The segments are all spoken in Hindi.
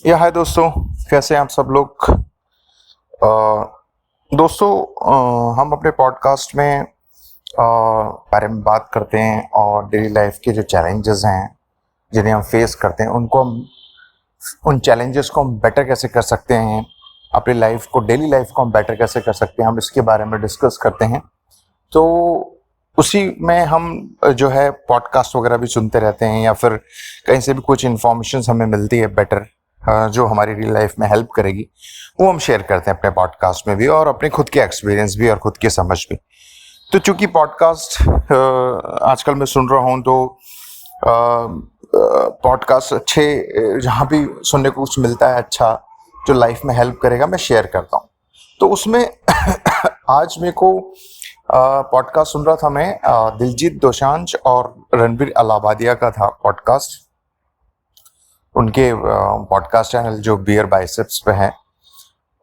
या हाय दोस्तों, कैसे हैं आप सब लोग। दोस्तों, हम अपने पॉडकास्ट में बारे में बात करते हैं और डेली लाइफ के जो चैलेंजेस हैं जिन्हें हम फेस करते हैं उन चैलेंजेस को हम बेटर कैसे कर सकते हैं, अपनी लाइफ को, डेली लाइफ को हम बेटर कैसे कर सकते हैं, हम इसके बारे में डिस्कस करते हैं। तो उसी में हम जो है पॉडकास्ट वगैरह भी सुनते रहते हैं या फिर कहीं से भी कुछ इन्फॉर्मेशन हमें मिलती है बेटर, जो हमारी रियल लाइफ में हेल्प करेगी, वो हम शेयर करते हैं अपने पॉडकास्ट में भी, और अपने खुद के एक्सपीरियंस भी और खुद की समझ भी। तो चूंकि पॉडकास्ट आजकल मैं सुन रहा हूँ, तो पॉडकास्ट अच्छे जहाँ भी सुनने को कुछ मिलता है अच्छा जो लाइफ में हेल्प करेगा, मैं शेयर करता हूँ। तो उसमें आज मेरे को पॉडकास्ट सुन रहा था मैं, दिलजीत दोसांझ और रणबीर अलाहाबादिया का था पॉडकास्ट। उनके पॉडकास्ट चैनल जो बियर बाइसेप्स पे है,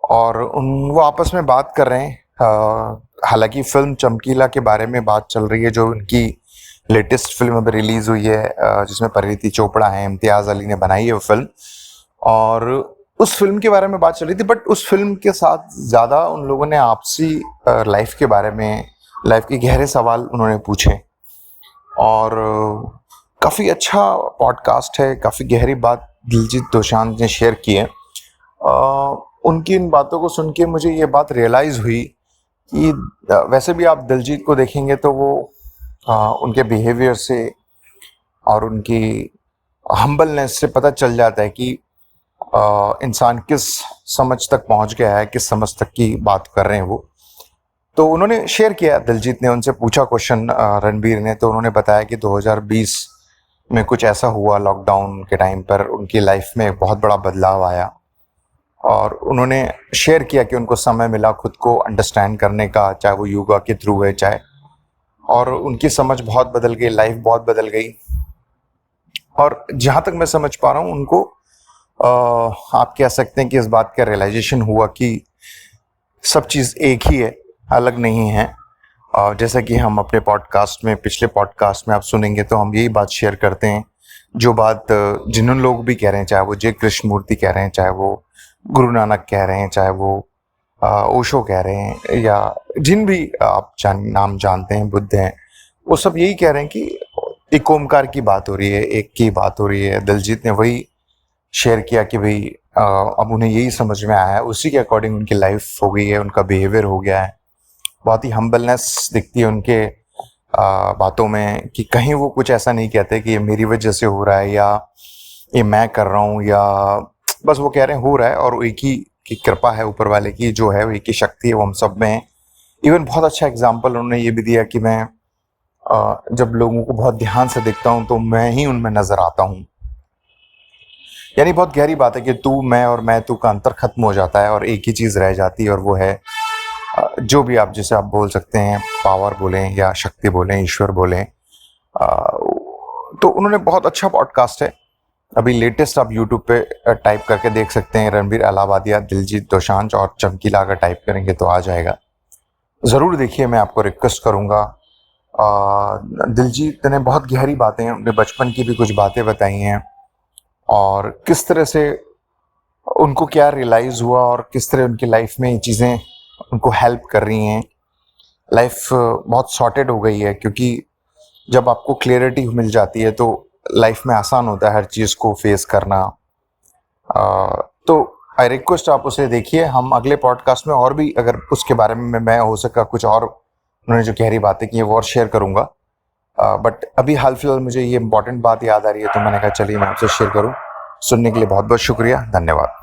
और वो आपस में बात कर रहे हैं। हालांकि फिल्म चमकीला के बारे में बात चल रही है, जो उनकी लेटेस्ट फिल्म अभी रिलीज हुई है, जिसमें परिणीति चोपड़ा है, इम्तियाज़ अली ने बनाई है वो फिल्म, और उस फिल्म के बारे में बात चल रही थी। बट उस फिल्म के साथ ज़्यादा उन लोगों ने आपसी लाइफ के बारे में, लाइफ के गहरे सवाल उन्होंने पूछे, और काफ़ी अच्छा पॉडकास्ट है। काफ़ी गहरी बात दिलजीत दोसांझ ने शेयर की है। उनकी इन बातों को सुन के मुझे ये बात रियलाइज़ हुई कि वैसे भी आप दिलजीत को देखेंगे तो वो उनके बिहेवियर से और उनकी हम्बलनेस से पता चल जाता है कि इंसान किस समझ तक पहुंच गया है, किस समझ तक की बात कर रहे हैं वो। तो उन्होंने शेयर किया, दिलजीत ने उनसे पूछा क्वेश्चन रणबीर ने, तो उन्होंने बताया कि 2020 में कुछ ऐसा हुआ लॉकडाउन के टाइम पर, उनकी लाइफ में एक बहुत बड़ा बदलाव आया, और उन्होंने शेयर किया कि उनको समय मिला खुद को अंडरस्टैंड करने का, चाहे वो योगा के थ्रू है चाहे, और उनकी समझ बहुत बदल गई, लाइफ बहुत बदल गई। और जहाँ तक मैं समझ पा रहा हूँ, उनको आप कह सकते हैं कि इस बात का रियलाइजेशन हुआ कि सब चीज़ एक ही है, अलग नहीं है। जैसा कि हम अपने पॉडकास्ट में, पिछले पॉडकास्ट में आप सुनेंगे तो हम यही बात शेयर करते हैं, जो बात जिन लोग भी कह रहे हैं, चाहे वो जे कृष्णमूर्ति कह रहे हैं, चाहे वो गुरु नानक कह रहे हैं, चाहे वो ओशो कह रहे हैं, या जिन भी आप नाम जानते हैं, बुद्ध हैं, वो सब यही कह रहे हैं कि एक ओमकार की बात हो रही है, एक की बात हो रही है। दिलजीत ने वही शेयर किया कि भाई अब उन्हें यही समझ में आया है, उसी के अकॉर्डिंग उनकी लाइफ हो गई है, उनका बिहेवियर हो गया है। बहुत ही हम्बलनेस दिखती है उनके बातों में, कि कहीं वो कुछ ऐसा नहीं कहते कि ये मेरी वजह से हो रहा है या ये मैं कर रहा हूँ, या बस वो कह रहे हैं हो रहा है, और एक ही की कृपा है ऊपर वाले की, जो है वो एक ही शक्ति है, वो हम सब में है। इवन बहुत अच्छा एग्जाम्पल उन्होंने ये भी दिया कि मैं जब लोगों को बहुत ध्यान से देखता हूँ तो मैं ही उनमें नजर आता हूँ। यानी बहुत गहरी बात है कि तू मैं और मैं तू का अंतर खत्म हो जाता है और एक ही चीज़ रह जाती है, और वो है जो भी आप जिसे आप बोल सकते हैं, पावर बोलें या शक्ति बोलें, ईश्वर बोलें। तो उन्होंने बहुत अच्छा पॉडकास्ट है, अभी लेटेस्ट आप यूट्यूब पे टाइप करके देख सकते हैं, रणबीर अलाहाबादिया, दिलजीत दोसांझ और चमकीला अगर टाइप करेंगे तो आ जाएगा। ज़रूर देखिए, मैं आपको रिक्वेस्ट करूँगा। दिलजीत ने बहुत गहरी बातें, अपने बचपन की भी कुछ बातें बताई हैं, और किस तरह से उनको क्या रियलाइज़ हुआ और किस तरह उनकी लाइफ में ये चीज़ें उनको हेल्प कर रही हैं। लाइफ बहुत सॉर्टेड हो गई है, क्योंकि जब आपको क्लियरिटी मिल जाती है तो लाइफ में आसान होता है हर चीज़ को फेस करना। तो आई रिक्वेस्ट आप उसे देखिए। हम अगले पॉडकास्ट में और भी, अगर उसके बारे में मैं हो सका कुछ और उन्होंने जो गहरी बातें की हैं वो और शेयर करूँगा। बट अभी हाल फिलहाल मुझे ये इंपॉर्टेंट बात याद आ रही है, तो मैंने कहा चलिए मैं आपसे शेयर करूँ। सुनने के लिए बहुत बहुत शुक्रिया, धन्यवाद।